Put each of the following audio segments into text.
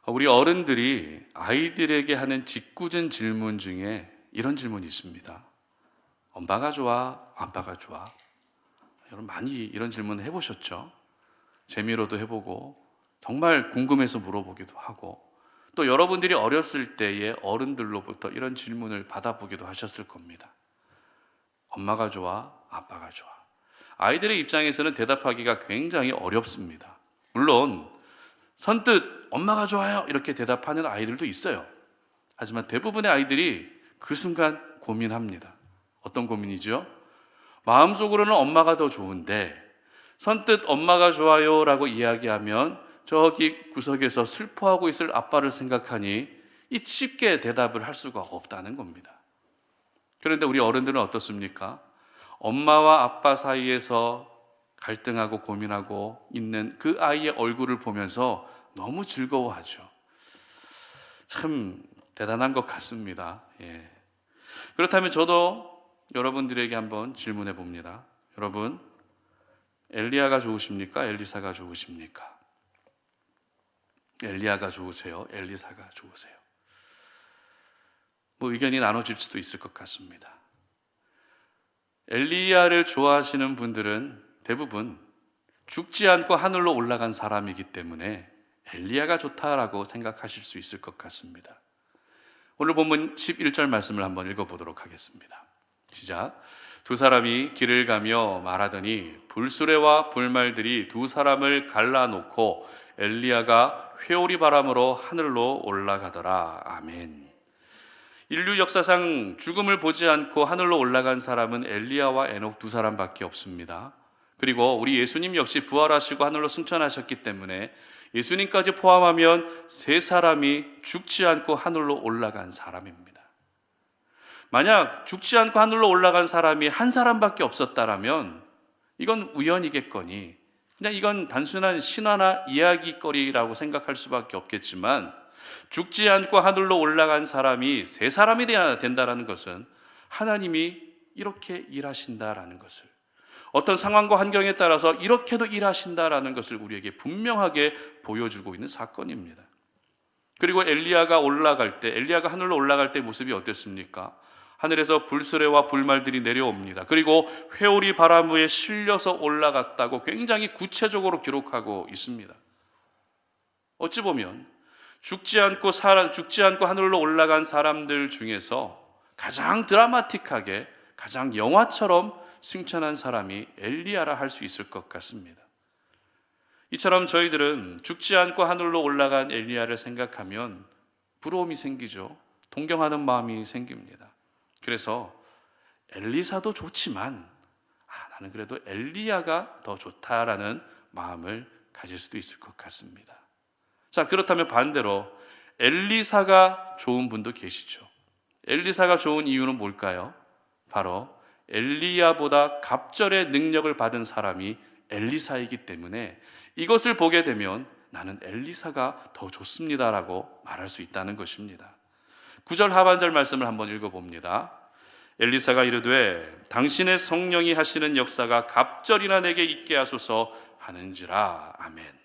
우리 어른들이 아이들에게 하는 짓궂은 질문 중에 이런 질문이 있습니다. 엄마가 좋아? 아빠가 좋아? 여러분 많이 이런 질문 해보셨죠? 재미로도 해보고 정말 궁금해서 물어보기도 하고 또 여러분들이 어렸을 때의 어른들로부터 이런 질문을 받아보기도 하셨을 겁니다. 엄마가 좋아? 아빠가 좋아? 아이들의 입장에서는 대답하기가 굉장히 어렵습니다. 물론 선뜻 엄마가 좋아요 이렇게 대답하는 아이들도 있어요. 하지만 대부분의 아이들이 그 순간 고민합니다. 어떤 고민이죠? 마음속으로는 엄마가 더 좋은데 선뜻 엄마가 좋아요 라고 이야기하면 저기 구석에서 슬퍼하고 있을 아빠를 생각하니 이 쉽게 대답을 할 수가 없다는 겁니다. 그런데 우리 어른들은 어떻습니까? 엄마와 아빠 사이에서 갈등하고 고민하고 있는 그 아이의 얼굴을 보면서 너무 즐거워하죠. 참 대단한 것 같습니다. 예. 그렇다면 저도 여러분들에게 한번 질문해 봅니다. 여러분, 엘리야가 좋으십니까? 엘리사가 좋으십니까? 엘리야가 좋으세요? 엘리사가 좋으세요? 의견이 나눠질 수도 있을 것 같습니다. 엘리야를 좋아하시는 분들은 대부분 죽지 않고 하늘로 올라간 사람이기 때문에 엘리야가 좋다라고 생각하실 수 있을 것 같습니다. 오늘 본문 11절 말씀을 한번 읽어보도록 하겠습니다. 시작. 두 사람이 길을 가며 말하더니 불수레와 불말들이 두 사람을 갈라놓고 엘리야가 회오리 바람으로 하늘로 올라가더라. 아멘. 인류 역사상 죽음을 보지 않고 하늘로 올라간 사람은 엘리야와 에녹 두 사람밖에 없습니다. 그리고 우리 예수님 역시 부활하시고 하늘로 승천하셨기 때문에 예수님까지 포함하면 세 사람이 죽지 않고 하늘로 올라간 사람입니다. 만약 죽지 않고 하늘로 올라간 사람이 한 사람밖에 없었다라면 이건 우연이겠거니 그냥 이건 단순한 신화나 이야기거리라고 생각할 수밖에 없겠지만 죽지 않고 하늘로 올라간 사람이 세 사람이 돼야 된다는 것은 하나님이 이렇게 일하신다라는 것을, 어떤 상황과 환경에 따라서 이렇게도 일하신다라는 것을 우리에게 분명하게 보여주고 있는 사건입니다. 그리고 엘리야가 하늘로 올라갈 때 모습이 어땠습니까? 하늘에서 불수레와 불말들이 내려옵니다. 그리고 회오리 바람 위에 실려서 올라갔다고 굉장히 구체적으로 기록하고 있습니다. 어찌 보면 죽지 않고 하늘로 올라간 사람들 중에서 가장 드라마틱하게, 가장 영화처럼 승천한 사람이 엘리야라 할 수 있을 것 같습니다. 이처럼 저희들은 죽지 않고 하늘로 올라간 엘리야를 생각하면 부러움이 생기죠. 동경하는 마음이 생깁니다. 그래서 엘리사도 좋지만 나는 그래도 엘리야가 더 좋다라는 마음을 가질 수도 있을 것 같습니다. 자, 그렇다면 반대로 엘리사가 좋은 분도 계시죠. 엘리사가 좋은 이유는 뭘까요? 바로 엘리야보다 갑절의 능력을 받은 사람이 엘리사이기 때문에 이것을 보게 되면 나는 엘리사가 더 좋습니다라고 말할 수 있다는 것입니다. 9절 하반절 말씀을 한번 읽어봅니다. 엘리사가 이르되 당신의 성령이 하시는 역사가 갑절이나 내게 있게 하소서 하는지라. 아멘.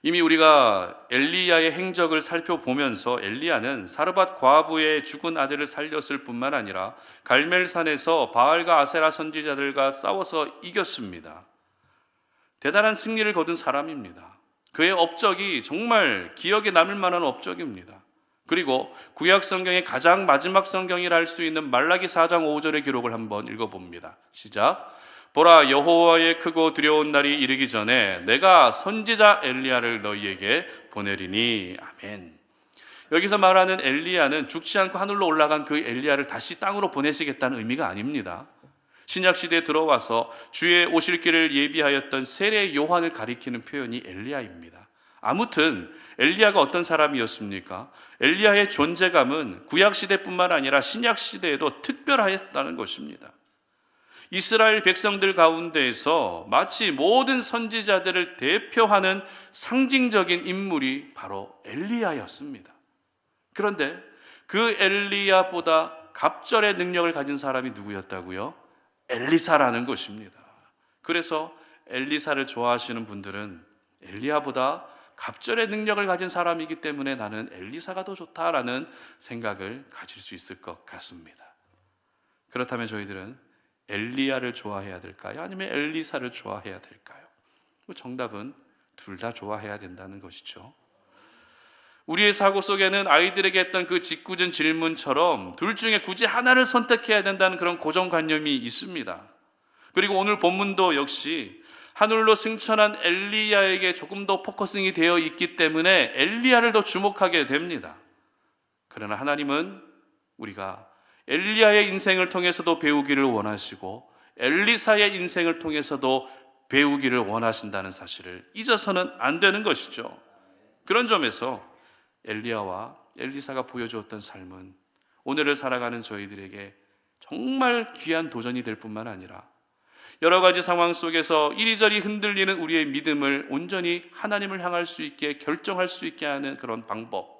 이미 우리가 엘리야의 행적을 살펴보면서 엘리야는 사르밧 과부의 죽은 아들을 살렸을 뿐만 아니라 갈멜산에서 바알과 아세라 선지자들과 싸워서 이겼습니다. 대단한 승리를 거둔 사람입니다. 그의 업적이 정말 기억에 남을 만한 업적입니다. 그리고 구약 성경의 가장 마지막 성경이라 할 수 있는 말라기 4장 5절의 기록을 한번 읽어봅니다. 시작. 보라, 여호와의 크고 두려운 날이 이르기 전에 내가 선지자 엘리야를 너희에게 보내리니. 아멘. 여기서 말하는 엘리야는 죽지 않고 하늘로 올라간 그 엘리야를 다시 땅으로 보내시겠다는 의미가 아닙니다. 신약시대에 들어와서 주의 오실 길을 예비하였던 세례 요한을 가리키는 표현이 엘리야입니다. 아무튼 엘리야가 어떤 사람이었습니까? 엘리야의 존재감은 구약시대뿐만 아니라 신약시대에도 특별하였다는 것입니다. 이스라엘 백성들 가운데에서 마치 모든 선지자들을 대표하는 상징적인 인물이 바로 엘리야였습니다. 그런데 그 엘리야보다 갑절의 능력을 가진 사람이 누구였다고요? 엘리사라는 것입니다. 그래서 엘리사를 좋아하시는 분들은 엘리야보다 갑절의 능력을 가진 사람이기 때문에 나는 엘리사가 더 좋다라는 생각을 가질 수 있을 것 같습니다. 그렇다면 저희들은 엘리야를 좋아해야 될까요? 아니면 엘리사를 좋아해야 될까요? 정답은 둘 다 좋아해야 된다는 것이죠. 우리의 사고 속에는 아이들에게 했던 그 짓궂은 질문처럼 둘 중에 굳이 하나를 선택해야 된다는 그런 고정관념이 있습니다. 그리고 오늘 본문도 역시 하늘로 승천한 엘리야에게 조금 더 포커싱이 되어 있기 때문에 엘리야를 더 주목하게 됩니다. 그러나 하나님은 우리가 엘리야의 인생을 통해서도 배우기를 원하시고 엘리사의 인생을 통해서도 배우기를 원하신다는 사실을 잊어서는 안 되는 것이죠. 그런 점에서 엘리야와 엘리사가 보여주었던 삶은 오늘을 살아가는 저희들에게 정말 귀한 도전이 될 뿐만 아니라 여러 가지 상황 속에서 이리저리 흔들리는 우리의 믿음을 온전히 하나님을 향할 수 있게 결정할 수 있게 하는 그런 방법,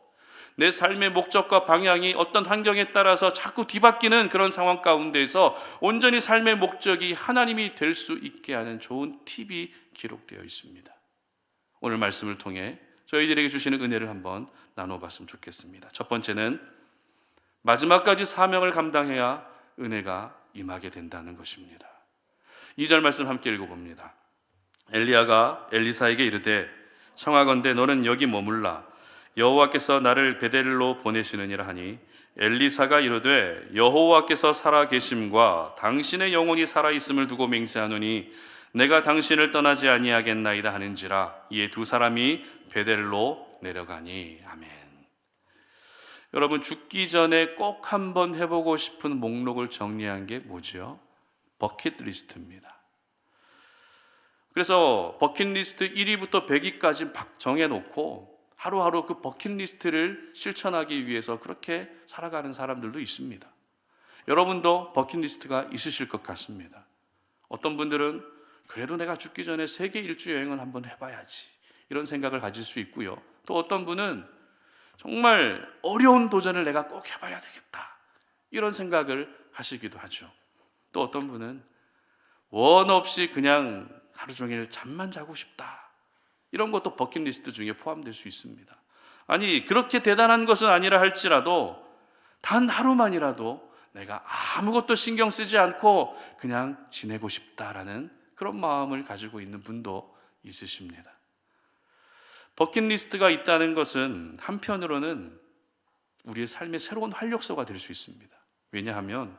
내 삶의 목적과 방향이 어떤 환경에 따라서 자꾸 뒤바뀌는 그런 상황 가운데에서 온전히 삶의 목적이 하나님이 될 수 있게 하는 좋은 팁이 기록되어 있습니다. 오늘 말씀을 통해 저희들에게 주시는 은혜를 한번 나눠봤으면 좋겠습니다. 첫 번째는 마지막까지 사명을 감당해야 은혜가 임하게 된다는 것입니다. 2절 말씀 함께 읽어봅니다. 엘리야가 엘리사에게 이르되 청하건대 너는 여기 머물라 여호와께서 나를 베델로 보내시느니라 하니 엘리사가 이르되 여호와께서 살아 계심과 당신의 영혼이 살아 있음을 두고 맹세하노니 내가 당신을 떠나지 아니하겠나이다 하는지라. 이에 두 사람이 베델로 내려가니. 아멘. 여러분, 죽기 전에 꼭 한번 해보고 싶은 목록을 정리한 게 뭐죠? 버킷리스트입니다. 그래서 버킷리스트 1위부터 100위까지 정해놓고 하루하루 그 버킷리스트를 실천하기 위해서 그렇게 살아가는 사람들도 있습니다. 여러분도 버킷리스트가 있으실 것 같습니다. 어떤 분들은 그래도 내가 죽기 전에 세계 일주 여행은 한번 해봐야지 이런 생각을 가질 수 있고요. 또 어떤 분은 정말 어려운 도전을 내가 꼭 해봐야 되겠다 이런 생각을 하시기도 하죠. 또 어떤 분은 원 없이 그냥 하루 종일 잠만 자고 싶다 이런 것도 버킷리스트 중에 포함될 수 있습니다. 아니 그렇게 대단한 것은 아니라 할지라도 단 하루만이라도 내가 아무것도 신경 쓰지 않고 그냥 지내고 싶다라는 그런 마음을 가지고 있는 분도 있으십니다. 버킷리스트가 있다는 것은 한편으로는 우리의 삶의 새로운 활력소가 될 수 있습니다. 왜냐하면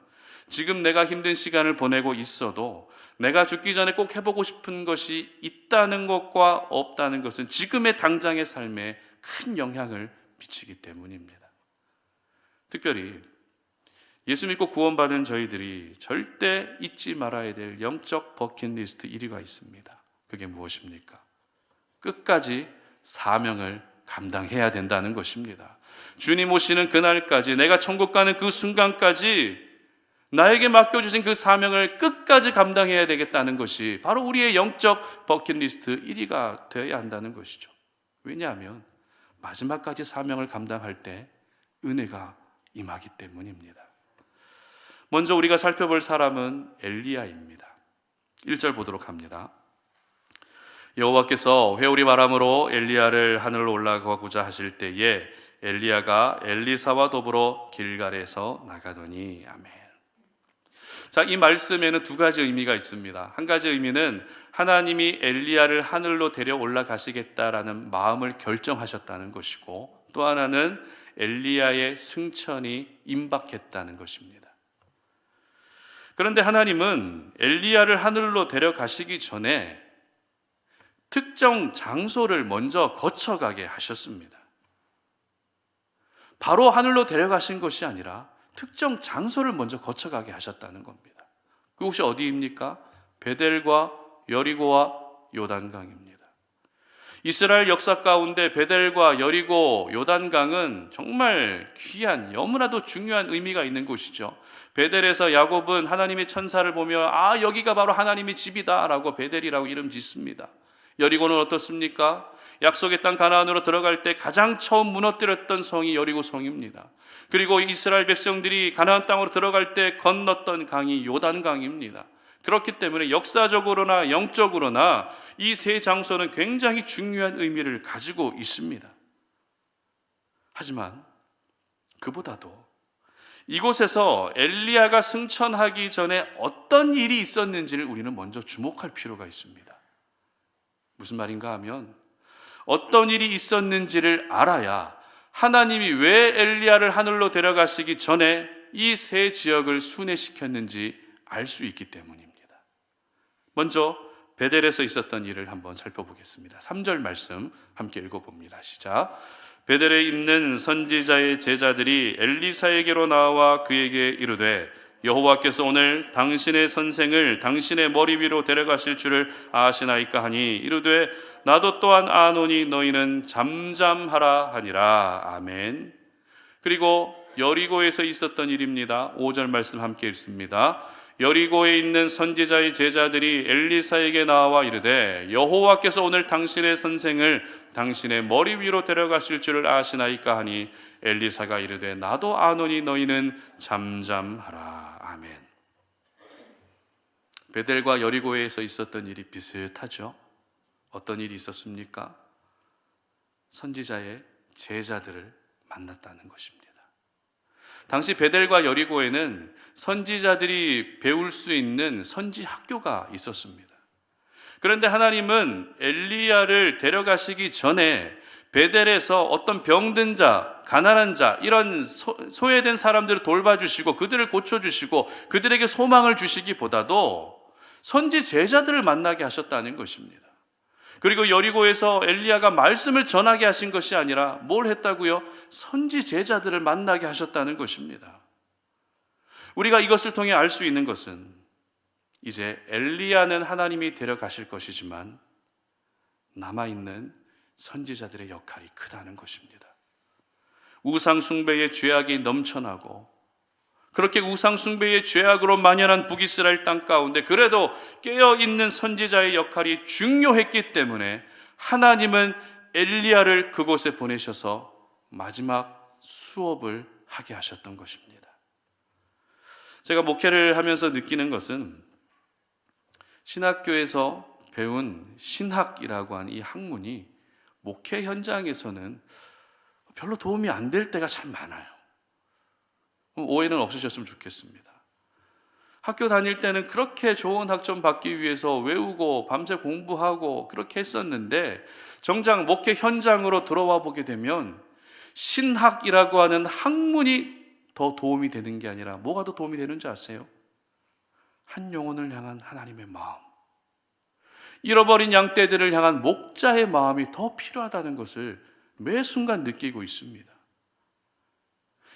지금 내가 힘든 시간을 보내고 있어도 내가 죽기 전에 꼭 해보고 싶은 것이 있다는 것과 없다는 것은 지금의 당장의 삶에 큰 영향을 미치기 때문입니다. 특별히 예수 믿고 구원받은 저희들이 절대 잊지 말아야 될 영적 버킷리스트 1위가 있습니다. 그게 무엇입니까? 끝까지 사명을 감당해야 된다는 것입니다. 주님 오시는 그날까지, 내가 천국 가는 그 순간까지 나에게 맡겨주신 그 사명을 끝까지 감당해야 되겠다는 것이 바로 우리의 영적 버킷리스트 1위가 되어야 한다는 것이죠. 왜냐하면 마지막까지 사명을 감당할 때 은혜가 임하기 때문입니다. 먼저 우리가 살펴볼 사람은 엘리야입니다. 1절 보도록 합니다. 여호와께서 회오리 바람으로 엘리야를 하늘로 올라가고자 하실 때에 엘리야가 엘리사와 더불어 길갈에서 나가더니. 아멘. 자, 이 말씀에는 두 가지 의미가 있습니다. 한 가지 의미는 하나님이 엘리야를 하늘로 데려 올라가시겠다라는 마음을 결정하셨다는 것이고, 또 하나는 엘리야의 승천이 임박했다는 것입니다. 그런데 하나님은 엘리야를 하늘로 데려가시기 전에 특정 장소를 먼저 거쳐가게 하셨습니다. 바로 하늘로 데려가신 것이 아니라 특정 장소를 먼저 거쳐가게 하셨다는 겁니다. 그곳이 어디입니까? 베델과 여리고와 요단강입니다. 이스라엘 역사 가운데 베델과 여리고, 요단강은 정말 귀한, 너무나도 중요한 의미가 있는 곳이죠. 베델에서 야곱은 하나님의 천사를 보며 여기가 바로 하나님의 집이다 라고 베델이라고 이름 짓습니다. 여리고는 어떻습니까? 약속의 땅 가나안으로 들어갈 때 가장 처음 무너뜨렸던 성이 여리고 성입니다. 그리고 이스라엘 백성들이 가나안 땅으로 들어갈 때 건넜던 강이 요단강입니다. 그렇기 때문에 역사적으로나 영적으로나 이 세 장소는 굉장히 중요한 의미를 가지고 있습니다. 하지만 그보다도 이곳에서 엘리야가 승천하기 전에 어떤 일이 있었는지를 우리는 먼저 주목할 필요가 있습니다. 무슨 말인가 하면 어떤 일이 있었는지를 알아야 하나님이 왜 엘리야를 하늘로 데려가시기 전에 이 세 지역을 순회시켰는지 알 수 있기 때문입니다. 먼저 베델에서 있었던 일을 한번 살펴보겠습니다. 3절 말씀 함께 읽어봅니다. 시작. 베델에 있는 선지자의 제자들이 엘리사에게로 나와 그에게 이르되 여호와께서 오늘 당신의 선생을 당신의 머리 위로 데려가실 줄을 아시나이까 하니 이르되 나도 또한 아노니 너희는 잠잠하라 하니라. 아멘. 그리고 여리고에서 있었던 일입니다. 5절 말씀 함께 읽습니다. 여리고에 있는 선지자의 제자들이 엘리사에게 나와 이르되 여호와께서 오늘 당신의 선생을 당신의 머리 위로 데려가실 줄을 아시나이까 하니 엘리사가 이르되 나도 아노니 너희는 잠잠하라. 아멘. 베델과 여리고에서 있었던 일이 비슷하죠. 어떤 일이 있었습니까? 선지자의 제자들을 만났다는 것입니다. 당시 베델과 여리고에는 선지자들이 배울 수 있는 선지 학교가 있었습니다. 그런데 하나님은 엘리야를 데려가시기 전에 베델에서 어떤 병든 자, 가난한 자, 이런 소외된 사람들을 돌봐주시고 그들을 고쳐주시고 그들에게 소망을 주시기보다도 선지 제자들을 만나게 하셨다는 것입니다. 그리고 여리고에서 엘리야가 말씀을 전하게 하신 것이 아니라 뭘 했다고요? 선지 제자들을 만나게 하셨다는 것입니다. 우리가 이것을 통해 알 수 있는 것은 이제 엘리야는 하나님이 데려가실 것이지만 남아있는 선지자들의 역할이 크다는 것입니다. 우상 숭배의 죄악이 넘쳐나고 그렇게 우상 숭배의 죄악으로 만연한 북이스라엘 땅 가운데 그래도 깨어있는 선지자의 역할이 중요했기 때문에 하나님은 엘리야를 그곳에 보내셔서 마지막 수업을 하게 하셨던 것입니다. 제가 목회를 하면서 느끼는 것은 신학교에서 배운 신학이라고 하는 이 학문이 목회 현장에서는 별로 도움이 안 될 때가 참 많아요. 오해는 없으셨으면 좋겠습니다. 학교 다닐 때는 그렇게 좋은 학점 받기 위해서 외우고 밤새 공부하고 그렇게 했었는데 정작 목회 현장으로 들어와 보게 되면 신학이라고 하는 학문이 더 도움이 되는 게 아니라 뭐가 더 도움이 되는지 아세요? 한 영혼을 향한 하나님의 마음, 잃어버린 양떼들을 향한 목자의 마음이 더 필요하다는 것을 매 순간 느끼고 있습니다.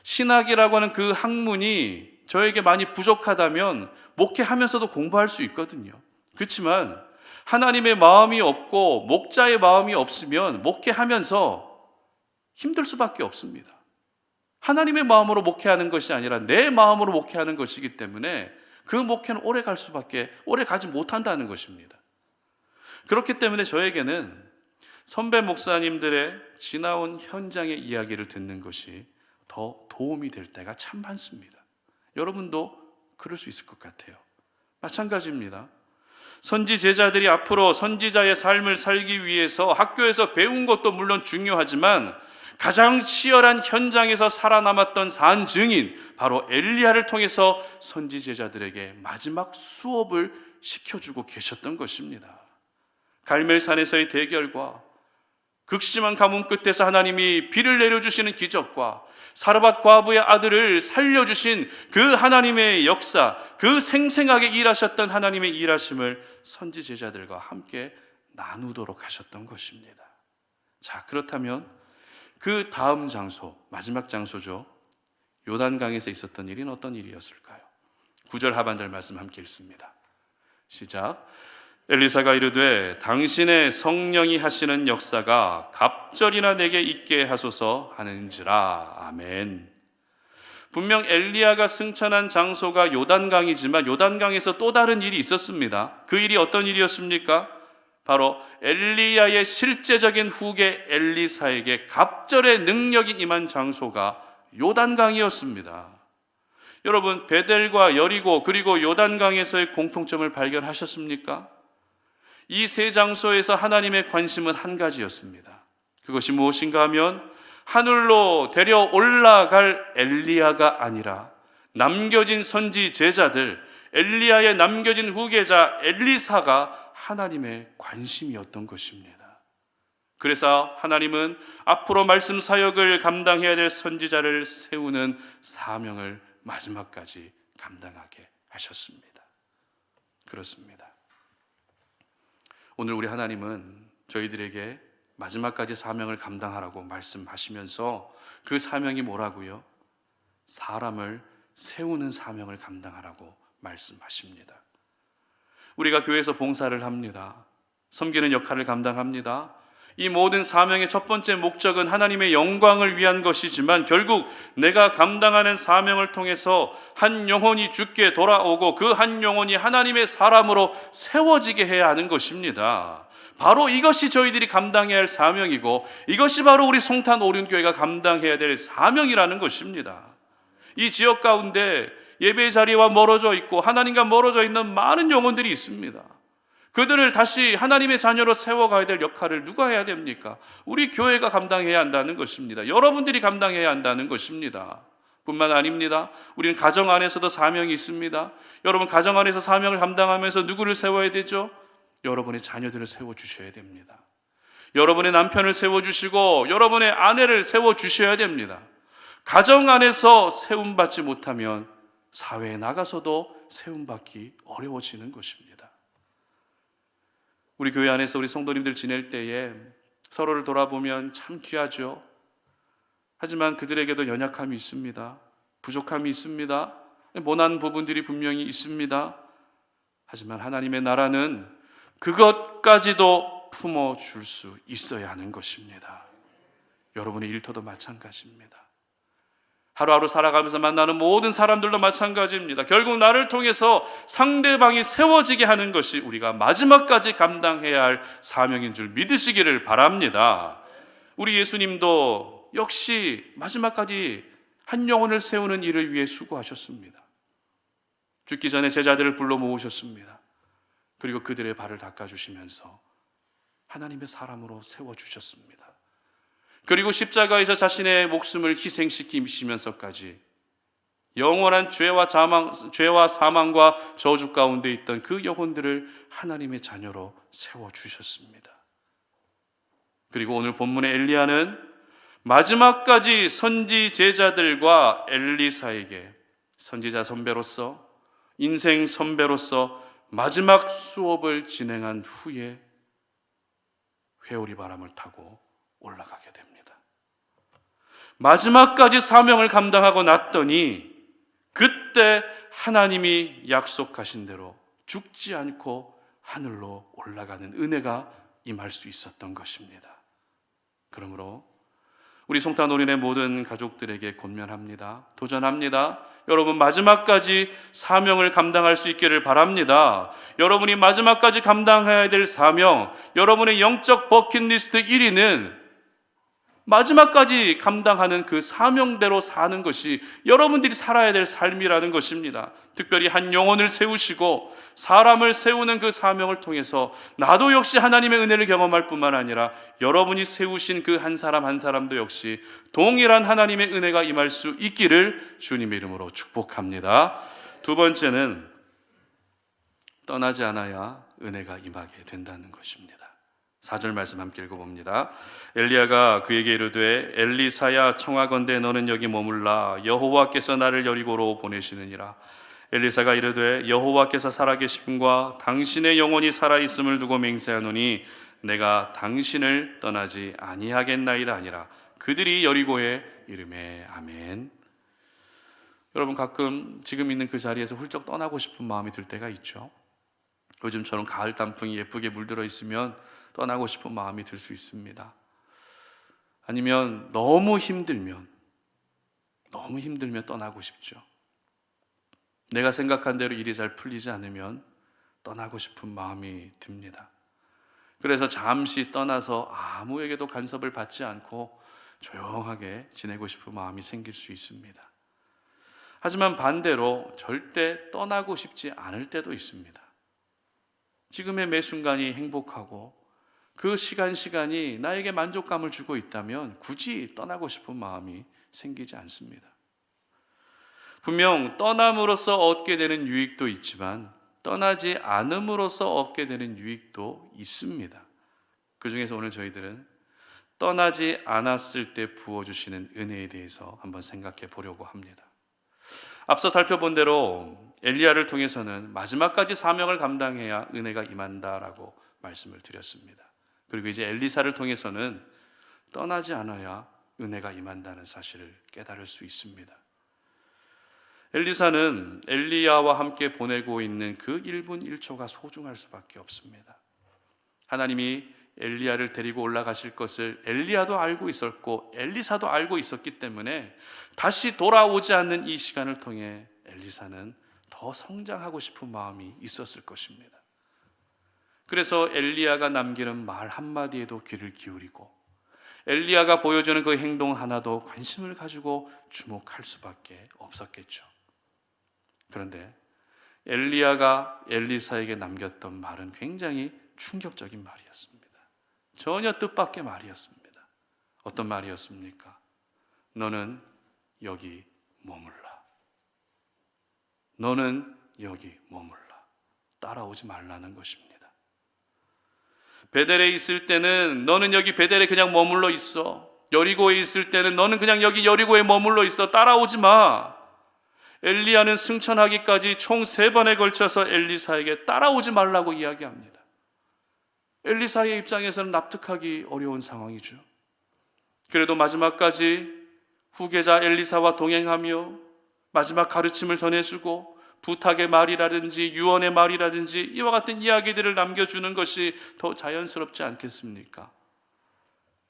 신학이라고 하는 그 학문이 저에게 많이 부족하다면 목회하면서도 공부할 수 있거든요. 그렇지만 하나님의 마음이 없고 목자의 마음이 없으면 목회하면서 힘들 수밖에 없습니다. 하나님의 마음으로 목회하는 것이 아니라 내 마음으로 목회하는 것이기 때문에 그 목회는 오래 가지 못한다는 것입니다. 그렇기 때문에 저에게는 선배 목사님들의 지나온 현장의 이야기를 듣는 것이 더 도움이 될 때가 참 많습니다. 여러분도 그럴 수 있을 것 같아요. 마찬가지입니다. 선지 제자들이 앞으로 선지자의 삶을 살기 위해서 학교에서 배운 것도 물론 중요하지만 가장 치열한 현장에서 살아남았던 산 증인 바로 엘리야를 통해서 선지 제자들에게 마지막 수업을 시켜주고 계셨던 것입니다. 갈멜산에서의 대결과 극심한 가뭄 끝에서 하나님이 비를 내려주시는 기적과 사르밧 과부의 아들을 살려주신 그 하나님의 역사, 그 생생하게 일하셨던 하나님의 일하심을 선지 제자들과 함께 나누도록 하셨던 것입니다. 자, 그렇다면 그 다음 장소, 마지막 장소죠. 요단강에서 있었던 일은 어떤 일이었을까요? 9절 하반절 말씀 함께 읽습니다. 시작. 엘리사가 이르되 당신의 성령이 하시는 역사가 갑절이나 내게 있게 하소서 하는지라. 아멘. 분명 엘리야가 승천한 장소가 요단강이지만 요단강에서 또 다른 일이 있었습니다. 그 일이 어떤 일이었습니까? 바로 엘리야의 실제적인 후계 엘리사에게 갑절의 능력이 임한 장소가 요단강이었습니다. 여러분, 베델과 여리고 그리고 요단강에서의 공통점을 발견하셨습니까? 이 세 장소에서 하나님의 관심은 한 가지였습니다. 그것이 무엇인가 하면 하늘로 데려 올라갈 엘리야가 아니라 남겨진 선지 제자들, 엘리야의 남겨진 후계자 엘리사가 하나님의 관심이었던 것입니다. 그래서 하나님은 앞으로 말씀 사역을 감당해야 될 선지자를 세우는 사명을 마지막까지 감당하게 하셨습니다. 그렇습니다. 오늘 우리 하나님은 저희들에게 마지막까지 사명을 감당하라고 말씀하시면서 그 사명이 뭐라고요? 사람을 세우는 사명을 감당하라고 말씀하십니다. 우리가 교회에서 봉사를 합니다. 섬기는 역할을 감당합니다. 이 모든 사명의 첫 번째 목적은 하나님의 영광을 위한 것이지만 결국 내가 감당하는 사명을 통해서 한 영혼이 주께 돌아오고 그 한 영혼이 하나님의 사람으로 세워지게 해야 하는 것입니다. 바로 이것이 저희들이 감당해야 할 사명이고 이것이 바로 우리 송탄 오륜교회가 감당해야 될 사명이라는 것입니다. 이 지역 가운데 예배 자리와 멀어져 있고 하나님과 멀어져 있는 많은 영혼들이 있습니다. 그들을 다시 하나님의 자녀로 세워가야 될 역할을 누가 해야 됩니까? 우리 교회가 감당해야 한다는 것입니다. 여러분들이 감당해야 한다는 것입니다. 뿐만 아닙니다. 우리는 가정 안에서도 사명이 있습니다. 여러분, 가정 안에서 사명을 감당하면서 누구를 세워야 되죠? 여러분의 자녀들을 세워주셔야 됩니다. 여러분의 남편을 세워주시고 여러분의 아내를 세워주셔야 됩니다. 가정 안에서 세움받지 못하면 사회에 나가서도 세움받기 어려워지는 것입니다. 우리 교회 안에서 우리 성도님들 지낼 때에 서로를 돌아보면 참 귀하죠. 하지만 그들에게도 연약함이 있습니다. 부족함이 있습니다. 모난 부분들이 분명히 있습니다. 하지만 하나님의 나라는 그것까지도 품어줄 수 있어야 하는 것입니다. 여러분의 일터도 마찬가지입니다. 하루하루 살아가면서 만나는 모든 사람들도 마찬가지입니다. 결국 나를 통해서 상대방이 세워지게 하는 것이 우리가 마지막까지 감당해야 할 사명인 줄 믿으시기를 바랍니다. 우리 예수님도 역시 마지막까지 한 영혼을 세우는 일을 위해 수고하셨습니다. 죽기 전에 제자들을 불러 모으셨습니다. 그리고 그들의 발을 닦아주시면서 하나님의 사람으로 세워주셨습니다. 그리고 십자가에서 자신의 목숨을 희생시키시면서까지 영원한 죄와 사망과 저주 가운데 있던 그 영혼들을 하나님의 자녀로 세워주셨습니다. 그리고 오늘 본문의 엘리야는 마지막까지 선지 제자들과 엘리사에게 선지자 선배로서 인생 선배로서 마지막 수업을 진행한 후에 회오리 바람을 타고 올라가게 됩니다. 마지막까지 사명을 감당하고 났더니 그때 하나님이 약속하신 대로 죽지 않고 하늘로 올라가는 은혜가 임할 수 있었던 것입니다. 그러므로 우리 송탄 오륜의 모든 가족들에게 권면합니다. 도전합니다. 여러분, 마지막까지 사명을 감당할 수 있기를 바랍니다. 여러분이 마지막까지 감당해야 될 사명, 여러분의 영적 버킷리스트 1위는 마지막까지 감당하는 그 사명대로 사는 것이 여러분들이 살아야 될 삶이라는 것입니다. 특별히 한 영혼을 세우시고 사람을 세우는 그 사명을 통해서 나도 역시 하나님의 은혜를 경험할 뿐만 아니라 여러분이 세우신 그 한 사람 한 사람도 역시 동일한 하나님의 은혜가 임할 수 있기를 주님의 이름으로 축복합니다. 두 번째는 떠나지 않아야 은혜가 임하게 된다는 것입니다. 4절 말씀 함께 읽어봅니다. 엘리야가 그에게 이르되 엘리사야 청하건대 너는 여기 머물라 여호와께서 나를 여리고로 보내시느니라. 엘리사가 이르되 여호와께서 살아계심과 당신의 영혼이 살아있음을 두고 맹세하노니 내가 당신을 떠나지 아니하겠나이다 하니라. 그들이 여리고에 이르매 아멘. 여러분, 가끔 지금 있는 그 자리에서 훌쩍 떠나고 싶은 마음이 들 때가 있죠. 요즘처럼 가을 단풍이 예쁘게 물들어 있으면 떠나고 싶은 마음이 들 수 있습니다. 아니면 너무 힘들면 떠나고 싶죠. 내가 생각한 대로 일이 잘 풀리지 않으면 떠나고 싶은 마음이 듭니다. 그래서 잠시 떠나서 아무에게도 간섭을 받지 않고 조용하게 지내고 싶은 마음이 생길 수 있습니다. 하지만 반대로 절대 떠나고 싶지 않을 때도 있습니다. 지금의 매 순간이 행복하고 그 시간이 나에게 만족감을 주고 있다면 굳이 떠나고 싶은 마음이 생기지 않습니다. 분명 떠남으로써 얻게 되는 유익도 있지만 떠나지 않음으로써 얻게 되는 유익도 있습니다. 그 중에서 오늘 저희들은 떠나지 않았을 때 부어주시는 은혜에 대해서 한번 생각해 보려고 합니다. 앞서 살펴본 대로 엘리야를 통해서는 마지막까지 사명을 감당해야 은혜가 임한다라고 말씀을 드렸습니다. 그리고 이제 엘리사를 통해서는 떠나지 않아야 은혜가 임한다는 사실을 깨달을 수 있습니다. 엘리사는 엘리야와 함께 보내고 있는 그 1분 1초가 소중할 수밖에 없습니다. 하나님이 엘리야를 데리고 올라가실 것을 엘리야도 알고 있었고 엘리사도 알고 있었기 때문에 다시 돌아오지 않는 이 시간을 통해 엘리사는 더 성장하고 싶은 마음이 있었을 것입니다. 그래서 엘리야가 남기는 말 한마디에도 귀를 기울이고 엘리야가 보여주는 그 행동 하나도 관심을 가지고 주목할 수밖에 없었겠죠. 그런데 엘리야가 엘리사에게 남겼던 말은 굉장히 충격적인 말이었습니다. 전혀 뜻밖의 말이었습니다. 어떤 말이었습니까? 너는 여기 머물라. 너는 여기 머물라. 따라오지 말라는 것입니다. 베델에 있을 때는 너는 여기 베델에 그냥 머물러 있어. 여리고에 있을 때는 너는 그냥 여기 여리고에 머물러 있어. 따라오지 마. 엘리야는 승천하기까지 총 3번에 걸쳐서 엘리사에게 따라오지 말라고 이야기합니다. 엘리사의 입장에서는 납득하기 어려운 상황이죠. 그래도 마지막까지 후계자 엘리사와 동행하며 마지막 가르침을 전해주고 부탁의 말이라든지 유언의 말이라든지 이와 같은 이야기들을 남겨주는 것이 더 자연스럽지 않겠습니까?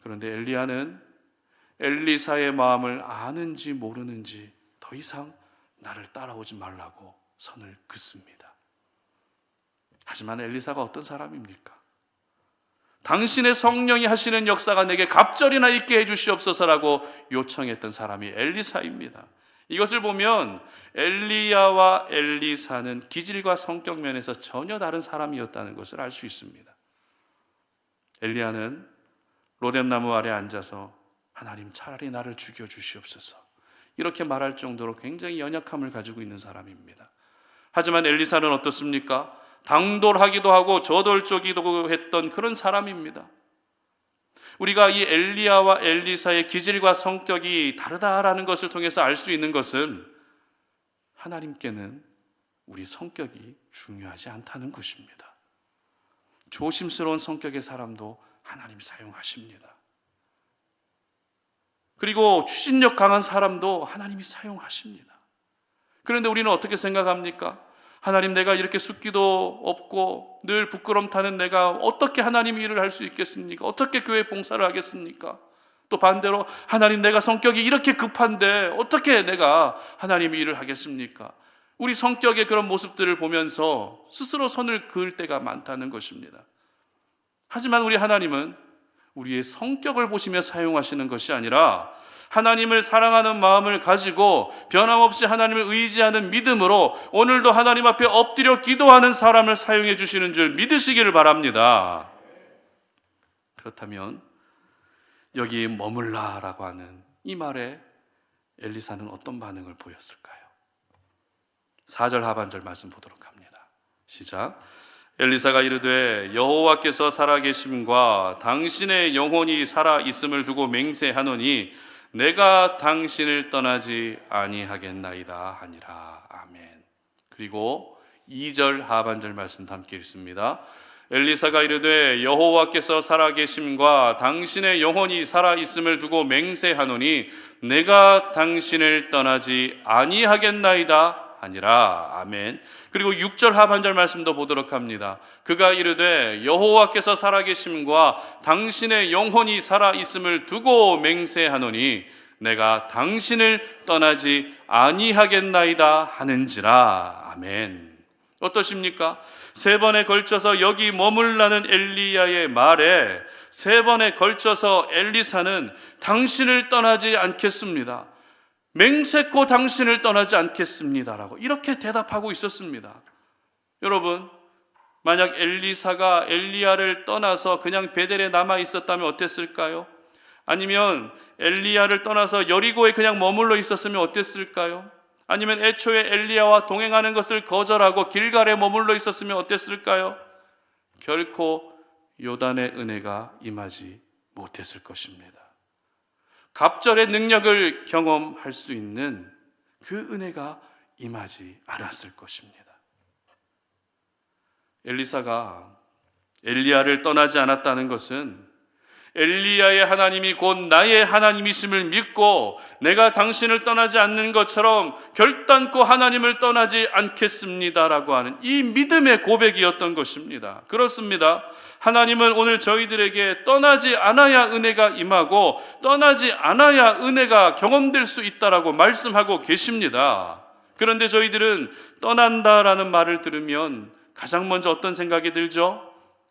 그런데 엘리야는 엘리사의 마음을 아는지 모르는지 더 이상 나를 따라오지 말라고 선을 긋습니다. 하지만 엘리사가 어떤 사람입니까? 당신의 성령이 하시는 역사가 내게 갑절이나 있게 해주시옵소서라고 요청했던 사람이 엘리사입니다. 이것을 보면 엘리야와 엘리사는 기질과 성격 면에서 전혀 다른 사람이었다는 것을 알 수 있습니다. 엘리야는 로뎀나무 아래 앉아서 하나님 차라리 나를 죽여주시옵소서 이렇게 말할 정도로 굉장히 연약함을 가지고 있는 사람입니다. 하지만 엘리사는 어떻습니까? 당돌하기도 하고 저돌적이기도 했던 그런 사람입니다. 우리가 이 엘리야와 엘리사의 기질과 성격이 다르다라는 것을 통해서 알 수 있는 것은 하나님께는 우리 성격이 중요하지 않다는 것입니다. 조심스러운 성격의 사람도 하나님 사용하십니다. 그리고 추진력 강한 사람도 하나님이 사용하십니다. 그런데 우리는 어떻게 생각합니까? 하나님, 내가 이렇게 숫기도 없고 늘 부끄럼 타는 내가 어떻게 하나님 일을 할 수 있겠습니까? 어떻게 교회 봉사를 하겠습니까? 또 반대로 하나님, 내가 성격이 이렇게 급한데 어떻게 내가 하나님 일을 하겠습니까? 우리 성격의 그런 모습들을 보면서 스스로 선을 그을 때가 많다는 것입니다. 하지만 우리 하나님은 우리의 성격을 보시며 사용하시는 것이 아니라 하나님을 사랑하는 마음을 가지고 변함없이 하나님을 의지하는 믿음으로 오늘도 하나님 앞에 엎드려 기도하는 사람을 사용해 주시는 줄 믿으시기를 바랍니다. 그렇다면 여기 머물라라고 하는 이 말에 엘리사는 어떤 반응을 보였을까요? 4절 하반절 말씀 보도록 합니다. 시작. 엘리사가 이르되 여호와께서 살아계심과 당신의 영혼이 살아있음을 두고 맹세하노니 내가 당신을 떠나지 아니하겠나이다 하니라. 아멘. 그리고 2절 하반절 말씀 함께 읽습니다. 엘리사가 이르되 여호와께서 살아계심과 당신의 영혼이 살아있음을 두고 맹세하노니 내가 당신을 떠나지 아니하겠나이다 하니라. 아멘. 그리고 6절 하반절 말씀도 보도록 합니다. 그가 이르되 여호와께서 살아계심과 당신의 영혼이 살아있음을 두고 맹세하노니 내가 당신을 떠나지 아니하겠나이다 하는지라. 아멘. 어떠십니까? 3번에 걸쳐서 여기 머물라는 엘리야의 말에 3번에 걸쳐서 엘리사는 당신을 떠나지 않겠습니다, 맹세코 당신을 떠나지 않겠습니다라고 이렇게 대답하고 있었습니다. 여러분, 만약 엘리사가 엘리야를 떠나서 그냥 베델에 남아 있었다면 어땠을까요? 아니면 엘리야를 떠나서 여리고에 그냥 머물러 있었으면 어땠을까요? 아니면 애초에 엘리야와 동행하는 것을 거절하고 길갈에 머물러 있었으면 어땠을까요? 결코 요단의 은혜가 임하지 못했을 것입니다. 갑절의 능력을 경험할 수 있는 그 은혜가 임하지 않았을 것입니다. 엘리사가 엘리야를 떠나지 않았다는 것은 엘리야의 하나님이 곧 나의 하나님이심을 믿고 내가 당신을 떠나지 않는 것처럼 결단코 하나님을 떠나지 않겠습니다라고 하는 이 믿음의 고백이었던 것입니다. 그렇습니다. 하나님은 오늘 저희들에게 떠나지 않아야 은혜가 임하고 떠나지 않아야 은혜가 경험될 수 있다라고 말씀하고 계십니다. 그런데 저희들은 떠난다라는 말을 들으면 가장 먼저 어떤 생각이 들죠?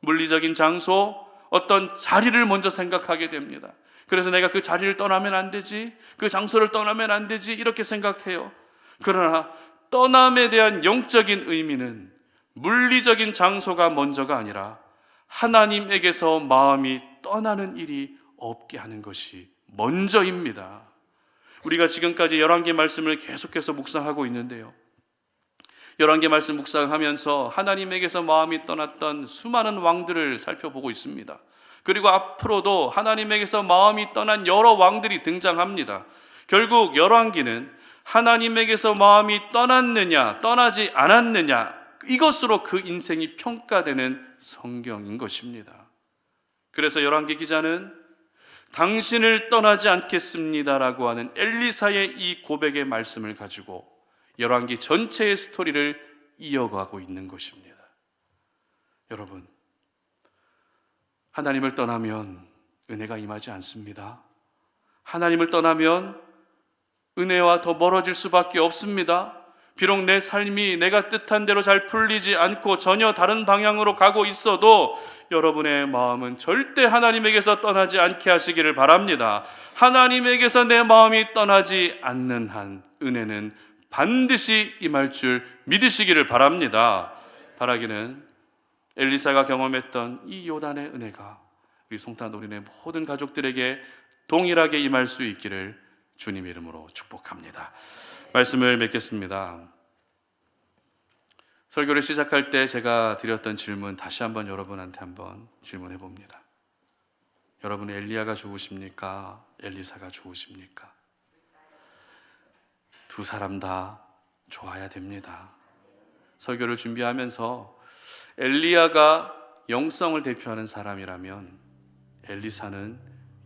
물리적인 장소, 어떤 자리를 먼저 생각하게 됩니다. 그래서 내가 그 자리를 떠나면 안 되지, 그 장소를 떠나면 안 되지 이렇게 생각해요. 그러나 떠남에 대한 영적인 의미는 물리적인 장소가 먼저가 아니라 하나님에게서 마음이 떠나는 일이 없게 하는 것이 먼저입니다. 우리가 지금까지 열왕기 말씀을 계속해서 묵상하고 있는데요, 열왕기 말씀 묵상하면서 하나님에게서 마음이 떠났던 수많은 왕들을 살펴보고 있습니다. 그리고 앞으로도 하나님에게서 마음이 떠난 여러 왕들이 등장합니다. 결국 열왕기는 하나님에게서 마음이 떠났느냐 떠나지 않았느냐 이것으로 그 인생이 평가되는 성경인 것입니다. 그래서 열왕기 기자는 당신을 떠나지 않겠습니다라고 하는 엘리사의 이 고백의 말씀을 가지고 열왕기 전체의 스토리를 이어가고 있는 것입니다. 여러분, 하나님을 떠나면 은혜가 임하지 않습니다. 하나님을 떠나면 은혜와 더 멀어질 수밖에 없습니다. 비록 내 삶이 내가 뜻한 대로 잘 풀리지 않고 전혀 다른 방향으로 가고 있어도 여러분의 마음은 절대 하나님에게서 떠나지 않게 하시기를 바랍니다. 하나님에게서 내 마음이 떠나지 않는 한 은혜는 반드시 임할 줄 믿으시기를 바랍니다. 바라기는 엘리사가 경험했던 이 요단의 은혜가 우리 송탄 노린의 모든 가족들에게 동일하게 임할 수 있기를 주님 이름으로 축복합니다. 말씀을 맺겠습니다. 설교를 시작할 때 제가 드렸던 질문 다시 한번 여러분한테 한번 질문해 봅니다. 여러분은 엘리야가 좋으십니까? 엘리사가 좋으십니까? 두 사람 다 좋아야 됩니다. 설교를 준비하면서 엘리야가 영성을 대표하는 사람이라면 엘리사는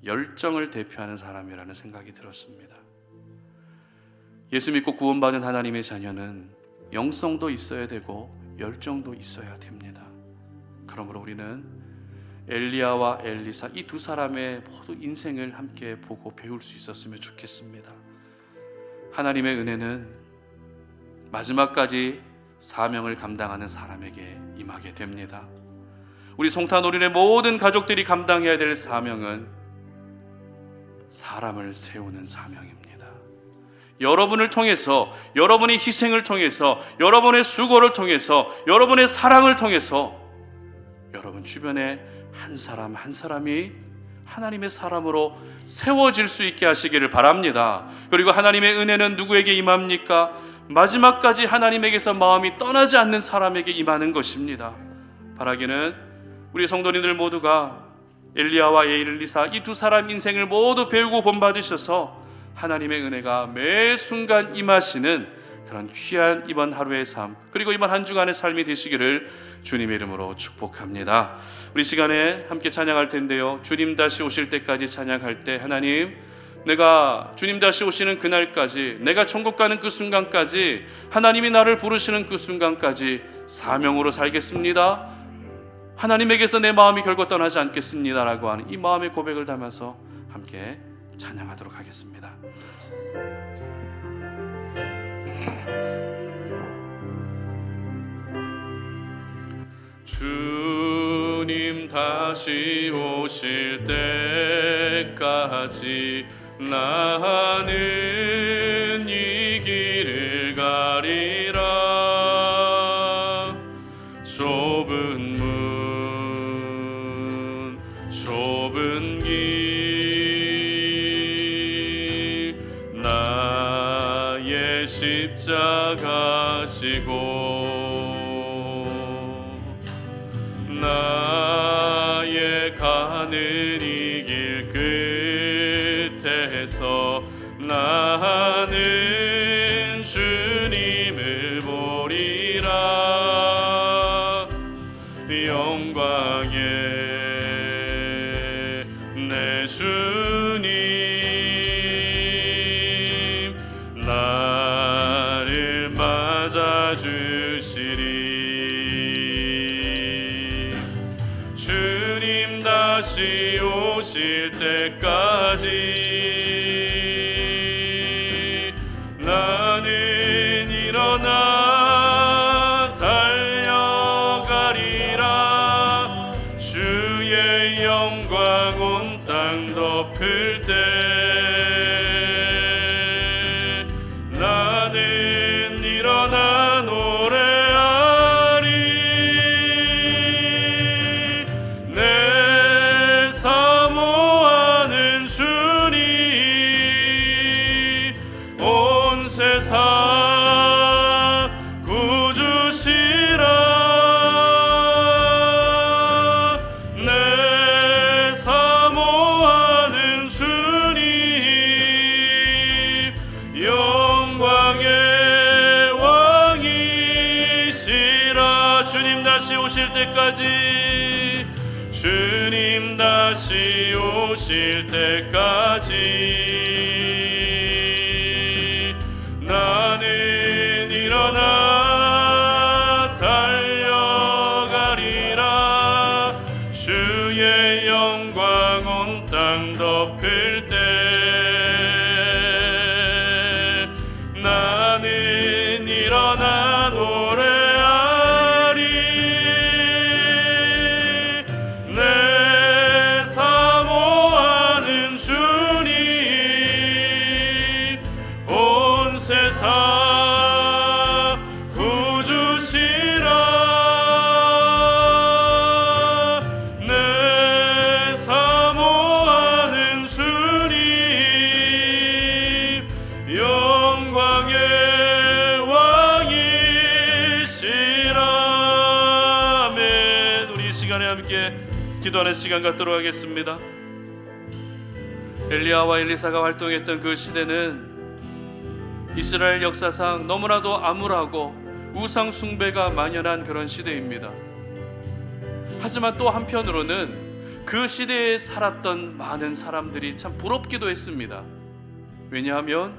열정을 대표하는 사람이라는 생각이 들었습니다. 예수 믿고 구원받은 하나님의 자녀는 영성도 있어야 되고 열정도 있어야 됩니다. 그러므로 우리는 엘리야와 엘리사 이 두 사람의 모두 인생을 함께 보고 배울 수 있었으면 좋겠습니다. 하나님의 은혜는 마지막까지 사명을 감당하는 사람에게 임하게 됩니다. 우리 송탄오린의 모든 가족들이 감당해야 될 사명은 사람을 세우는 사명입니다. 여러분을 통해서, 여러분의 희생을 통해서, 여러분의 수고를 통해서, 여러분의 사랑을 통해서 여러분 주변에 한 사람 한 사람이 하나님의 사람으로 세워질 수 있게 하시기를 바랍니다. 그리고 하나님의 은혜는 누구에게 임합니까? 마지막까지 하나님에게서 마음이 떠나지 않는 사람에게 임하는 것입니다. 바라기는 우리 성도님들 모두가 엘리야와 엘리사 이 두 사람 인생을 모두 배우고 본받으셔서 하나님의 은혜가 매 순간 임하시는 그런 귀한 이번 하루의 삶, 그리고 이번 한 주간의 삶이 되시기를 주님의 이름으로 축복합니다. 우리 시간에 함께 찬양할 텐데요, 주님 다시 오실 때까지 찬양할 때 하나님, 내가 주님 다시 오시는 그날까지, 내가 천국 가는 그 순간까지, 하나님이 나를 부르시는 그 순간까지 사명으로 살겠습니다. 하나님에게서 내 마음이 결코 떠나지 않겠습니다라고 하는 이 마음의 고백을 담아서 함께 찬양하도록 하겠습니다. 주님 다시 오실 때까지 나는 내 십자가 지고 나의 가는 이 길 끝에서 나는 주님을 보리라. 영광의 내 주님 나를 맞아주시리. 주님 다시 오실 때까지 나는 일어나 달려가리라. 주의 영광 온 땅 덮을 때 나는 일어나 노래하리. 내 사모하는 주님 온 세상 구주시라. 내 사모하는 주님 영광의 왕이시라. 주님 다시 오실 때까지 주님 다시 오실 때까지 나는 일어나 달려가리라. 주의 영광 온 땅 덮을 때 나는 일어나 노래하리. 내 사모하는 주님 온 세상 구주시라. 내 사모하는 주님 영광의 왕이시라. 아멘. 우리 이 시간에 함께 기도하는 시간 갖도록 하겠습니다. 엘리야와 엘리사가 활동했던 그 시대는 이스라엘 역사상 너무나도 암울하고 우상 숭배가 만연한 그런 시대입니다. 하지만 또 한편으로는 그 시대에 살았던 많은 사람들이 참 부럽기도 했습니다. 왜냐하면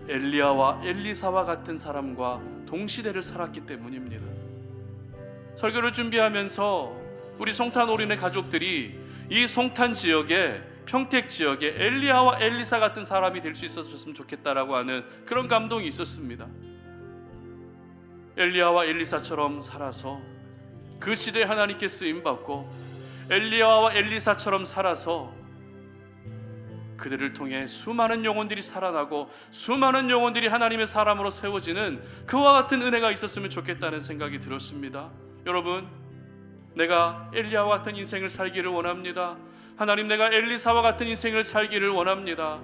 엘리야와 엘리사와 같은 사람과 동시대를 살았기 때문입니다. 설교를 준비하면서 우리 송탄 올인의 가족들이 이 송탄 지역에, 평택 지역에 엘리야와 엘리사 같은 사람이 될 수 있었으면 좋겠다라고 하는 그런 감동이 있었습니다. 엘리야와 엘리사처럼 살아서 그 시대에 하나님께 쓰임받고 엘리야와 엘리사처럼 살아서 그들을 통해 수많은 영혼들이 살아나고 수많은 영혼들이 하나님의 사람으로 세워지는 그와 같은 은혜가 있었으면 좋겠다는 생각이 들었습니다. 여러분, 내가 엘리야와 같은 인생을 살기를 원합니다. 하나님, 내가 엘리사와 같은 인생을 살기를 원합니다.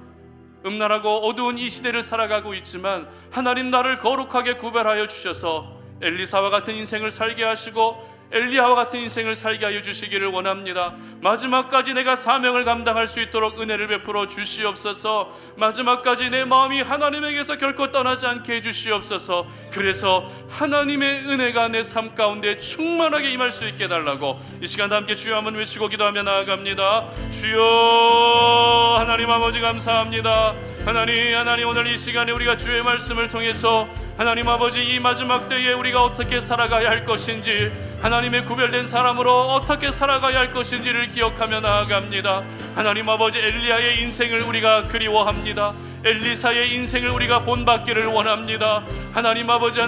음란하고 어두운 이 시대를 살아가고 있지만 하나님 나를 거룩하게 구별하여 주셔서 엘리사와 같은 인생을 살게 하시고 엘리야와 같은 인생을 살게 하여 주시기를 원합니다. 마지막까지 내가 사명을 감당할 수 있도록 은혜를 베풀어 주시옵소서. 마지막까지 내 마음이 하나님에게서 결코 떠나지 않게 해주시옵소서. 그래서 하나님의 은혜가 내 삶 가운데 충만하게 임할 수 있게 해달라고 이 시간 함께 주여 한번 외치고 기도하며 나아갑니다. 주여, 하나님 아버지 감사합니다. 하나님 오늘 이 시간에 우리가 주의 말씀을 통해서 하나님 아버지 이 마지막 때에 우리가 어떻게 살아가야 할 것인지, 하나님의 구별된 사람으로 어떻게 살아가야 할 것인지를 기억하며 나아갑니다. 하나님 아버지, 엘리야의 인생을 우리가 그리워합니다. 엘리사의 인생을 우리가 본받기를 원합니다. 하나님 아버지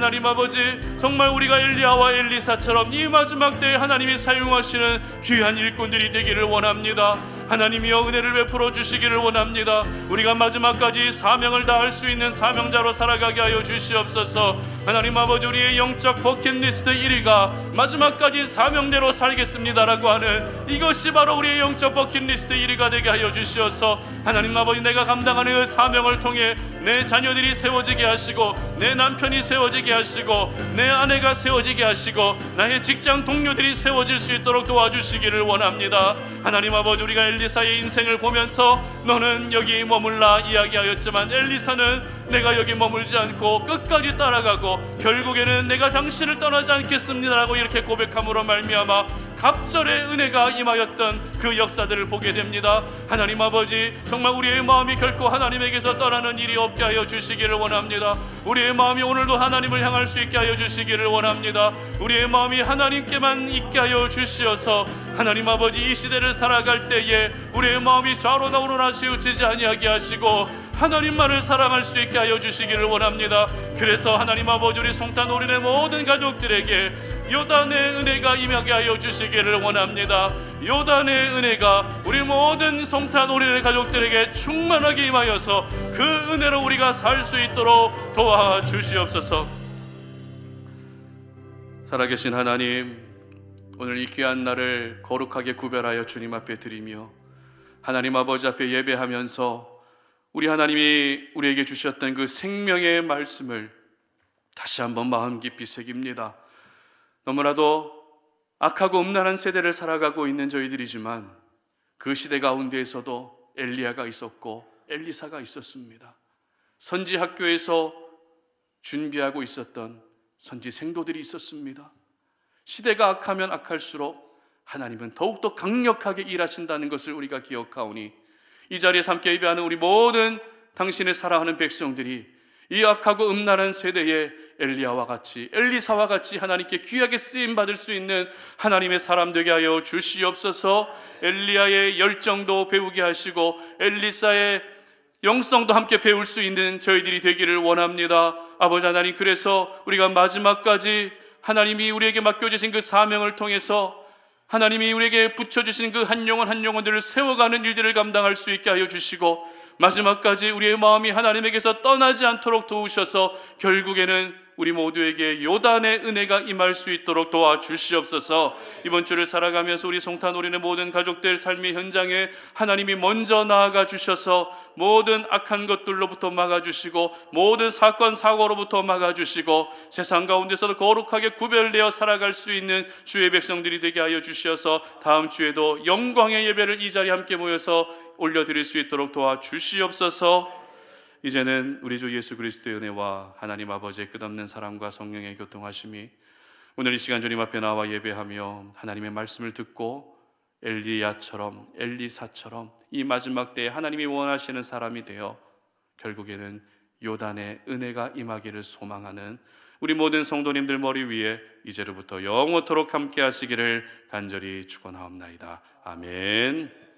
정말 우리가 엘리야와 엘리사처럼 이 마지막 때에 하나님이 사용하시는 귀한 일꾼들이 되기를 원합니다. 하나님이여 은혜를 베풀어 주시기를 원합니다. 우리가 마지막까지 사명을 다할 수 있는 사명자로 살아가게 하여 주시옵소서. 하나님 아버지, 우리의 영적 버킷리스트 1위가 마지막까지 사명대로 살겠습니다라고 하는 이것이 바로 우리의 영적 버킷리스트 1위가 되게 하여 주시어서 하나님 아버지, 내가 감당하는 그 사명을 통해 내 자녀들이 세워지게 하시고, 내 남편이 세워지게 하시고, 내 아내가 세워지게 하시고, 나의 직장 동료들이 세워질 수 있도록 도와주시기를 원합니다. 하나님 아버지, 우리가 엘리사의 인생을 보면서 너는 여기 머물라 이야기하였지만 엘리사는 내가 여기 머물지 않고 끝까지 따라가고 결국에는 내가 당신을 떠나지 않겠습니다라고 이렇게 고백함으로 말미암아 갑절의 은혜가 임하였던 그 역사들을 보게 됩니다. 하나님 아버지, 정말 우리의 마음이 결코 하나님에게서 떠나는 일이 없게 하여 주시기를 원합니다. 우리의 마음이 오늘도 하나님을 향할 수 있게 하여 주시기를 원합니다. 우리의 마음이 하나님께만 있게 하여 주시어서 하나님 아버지, 이 시대를 살아갈 때에 우리의 마음이 좌로나 우로나 치우치지 아니하게 하시고 하나님만을 사랑할 수 있게 하여 주시기를 원합니다. 그래서 하나님 아버지, 우리 송탄 올인의 모든 가족들에게 요단의 은혜가 임하게 하여 주시기를 원합니다. 요단의 은혜가 우리 모든 송탄 올인의 가족들에게 충만하게 임하여서 그 은혜로 우리가 살 수 있도록 도와주시옵소서. 살아계신 하나님, 오늘 이 귀한 날을 거룩하게 구별하여 주님 앞에 드리며 하나님 아버지 앞에 예배하면서 우리 하나님이 우리에게 주셨던 그 생명의 말씀을 다시 한번 마음 깊이 새깁니다. 너무나도 악하고 음란한 세대를 살아가고 있는 저희들이지만 그 시대 가운데에서도 엘리야가 있었고 엘리사가 있었습니다. 선지 학교에서 준비하고 있었던 선지 생도들이 있었습니다. 시대가 악하면 악할수록 하나님은 더욱더 강력하게 일하신다는 것을 우리가 기억하오니 이 자리에서 함께 예배하는 우리 모든 당신의 사랑하는 백성들이 이 악하고 음란한 세대에 엘리야와 같이, 엘리사와 같이 하나님께 귀하게 쓰임받을 수 있는 하나님의 사람 되게 하여 주시옵소서. 엘리야의 열정도 배우게 하시고 엘리사의 영성도 함께 배울 수 있는 저희들이 되기를 원합니다. 아버지 하나님, 그래서 우리가 마지막까지 하나님이 우리에게 맡겨주신 그 사명을 통해서 하나님이 우리에게 붙여주신 그 한 영혼 한 영혼들을 세워가는 일들을 감당할 수 있게 하여 주시고 마지막까지 우리의 마음이 하나님에게서 떠나지 않도록 도우셔서 결국에는 우리 모두에게 요단의 은혜가 임할 수 있도록 도와주시옵소서. 이번 주를 살아가면서 우리 송탄 올인의 모든 가족들 삶의 현장에 하나님이 먼저 나아가 주셔서 모든 악한 것들로부터 막아주시고 모든 사건 사고로부터 막아주시고 세상 가운데서도 거룩하게 구별되어 살아갈 수 있는 주의 백성들이 되게 하여 주셔서 다음 주에도 영광의 예배를 이 자리에 함께 모여서 올려드릴 수 있도록 도와주시옵소서. 이제는 우리 주 예수 그리스도의 은혜와 하나님 아버지의 끝없는 사랑과 성령의 교통하심이 오늘 이 시간 주님 앞에 나와 예배하며 하나님의 말씀을 듣고 엘리야처럼 엘리사처럼 이 마지막 때에 하나님이 원하시는 사람이 되어 결국에는 요단의 은혜가 임하기를 소망하는 우리 모든 성도님들 머리 위에 이제로부터 영원토록 함께 하시기를 간절히 축원하옵나이다. 아멘.